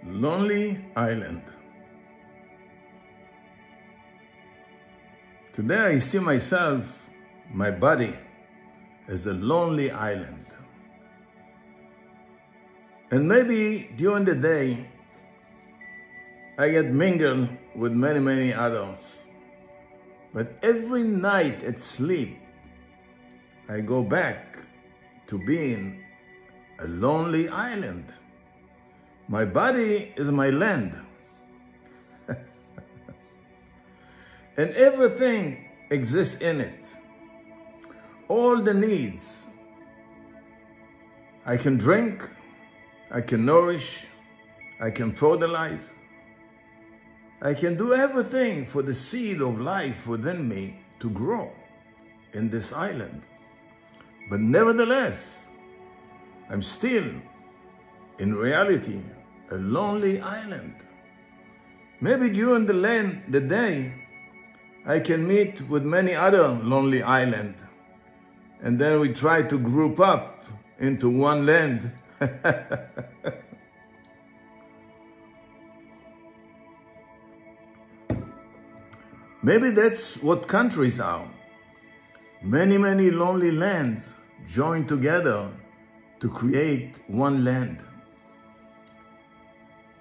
Lonely Island. Today I see myself, my body, as a lonely island. And maybe during the day, I get mingled with many others. But every night at sleep, I go back to being a lonely island. My body is my land. And everything exists in it. All the needs. I can drink, I can nourish, I can fertilize. I can do everything for the seed of life within me to grow in this island. But nevertheless, I'm still, in reality, a lonely island. Maybe during the day, I can meet with many other lonely islands, and then we try to group up into one land. Maybe that's what countries are. Many lonely lands join together to create one land.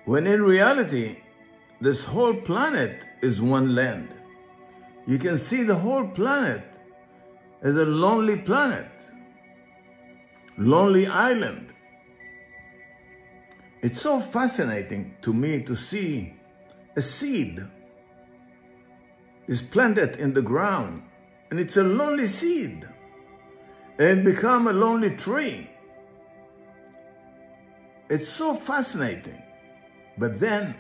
When in reality, this whole planet is one land. You can see the whole planet as a lonely planet, lonely island. It's so fascinating to me to see a seed is planted in the ground, and it's a lonely seed, and it becomes a lonely tree. It's so fascinating. But then,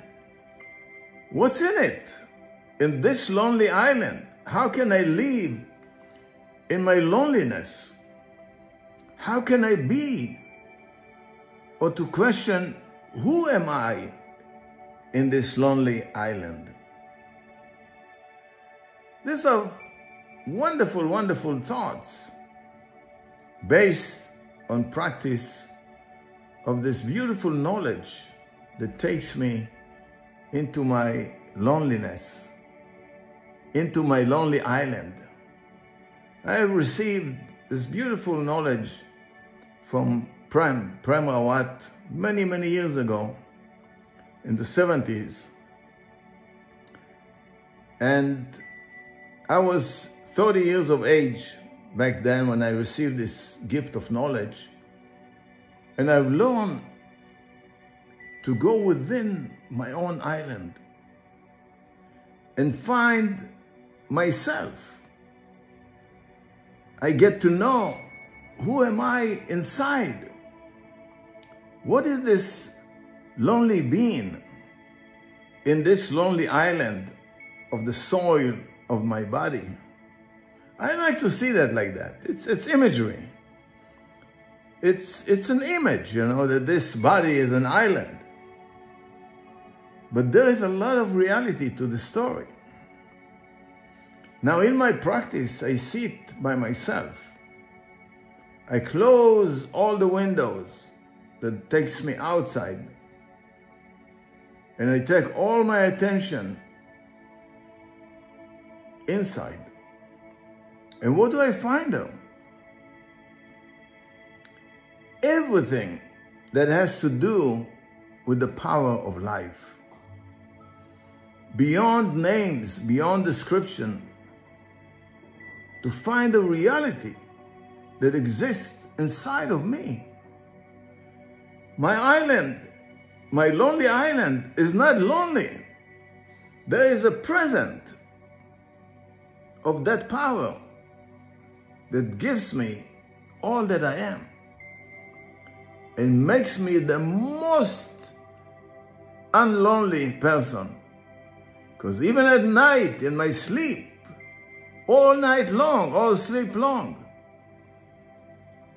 what's in it? In this lonely island, how can I live in my loneliness? How can I be? Or to question, who am I in this lonely island? These are wonderful thoughts based on practice of this beautiful knowledge that takes me into my loneliness, into my lonely island. I have received this beautiful knowledge from Prem Rawat many years ago in the 70s. And I was 30 years of age back then when I received this gift of knowledge. And I've learned to go within my own island and find myself. I get to know, who am I inside? What is this lonely being in this lonely island of the soil of my body? I like to see that like that. It's imagery. It's an image, that this body is an island. But there is a lot of reality to the story. Now, in my practice, I sit by myself. I close all the windows that takes me outside. And I take all my attention inside. And what do I find there? Everything that has to do with the power of life. Beyond names, beyond description, to find a reality that exists inside of me. My island, my lonely island, is not lonely. There is a present of that power that gives me all that I am and makes me the most unlonely person. Because even at night, in my sleep, all night long, all sleep long,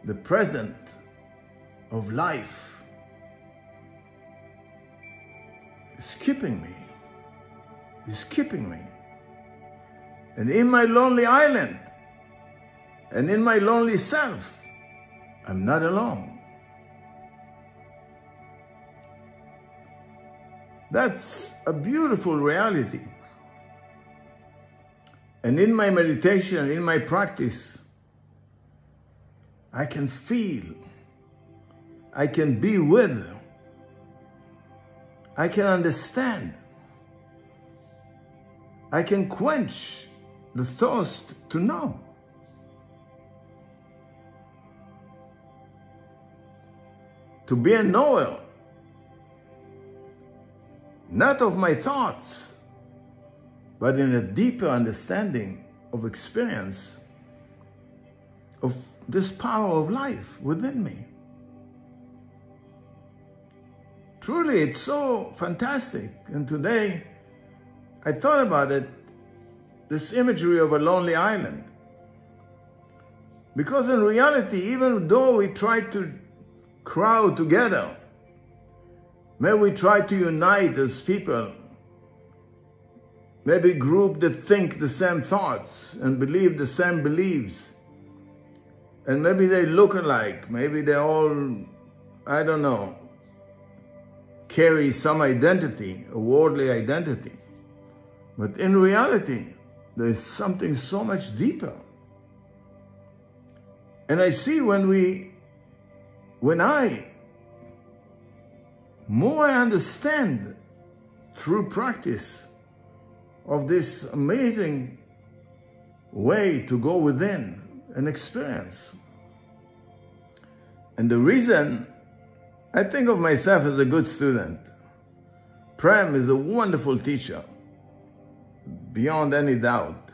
the present of life is keeping me, And in my lonely island, and in my lonely self, I'm not alone. That's a beautiful reality. And in my meditation, in my practice, I can feel, I can be with, I can understand, I can quench the thirst to know. To be a knower, not of my thoughts, but in a deeper understanding of experience of this power of life within me. Truly, it's so fantastic. And today, I thought about it, this imagery of a lonely island. Because in reality, even though we try to crowd together, may we try to unite as people, maybe group that think the same thoughts and believe the same beliefs, and maybe they look alike, maybe they all, I don't know, carry some identity, a worldly identity. But in reality, there's something so much deeper. And I see more I understand through practice of this amazing way to go within and experience. And the reason I think of myself as a good student, Prem is a wonderful teacher, beyond any doubt.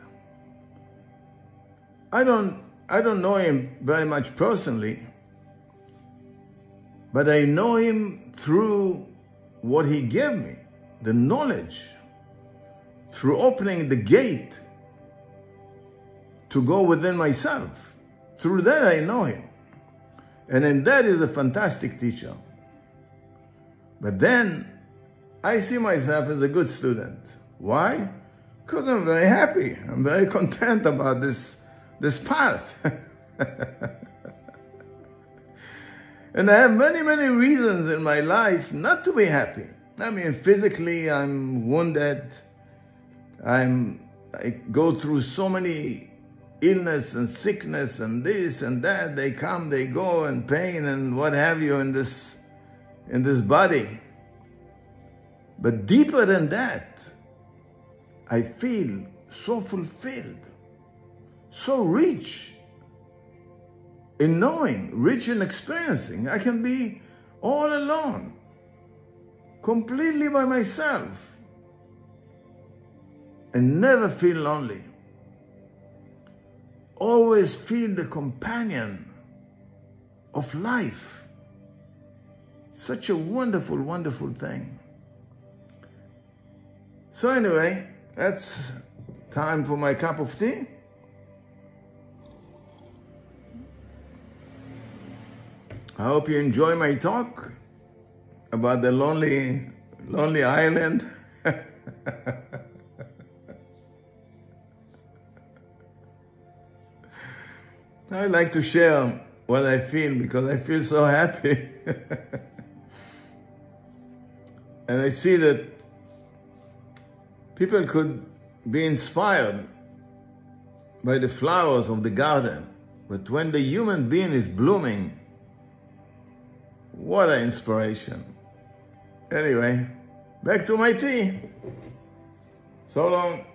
I don't know him very much personally, but I know him through what he gave me, the knowledge, through opening the gate to go within myself. Through that I know him. And in that is a fantastic teacher. But then I see myself as a good student. Why? Because I'm very happy. I'm very content about this path. And I have many, many reasons in my life not to be happy. I mean, physically, I'm wounded. I go through so many illness and sickness and this and that. They come, they go, and pain and what have you in this body. But deeper than that, I feel so fulfilled, so rich in knowing, rich in experiencing. I can be all alone, completely by myself, and never feel lonely. Always feel the companion of life. Such a wonderful, wonderful thing. So anyway, that's time for my cup of tea. I hope you enjoy my talk about the lonely island. I like to share what I feel because I feel so happy. And I see that people could be inspired by the flowers of the garden. But when the human being is blooming, what an inspiration. Anyway, back to my tea. So long.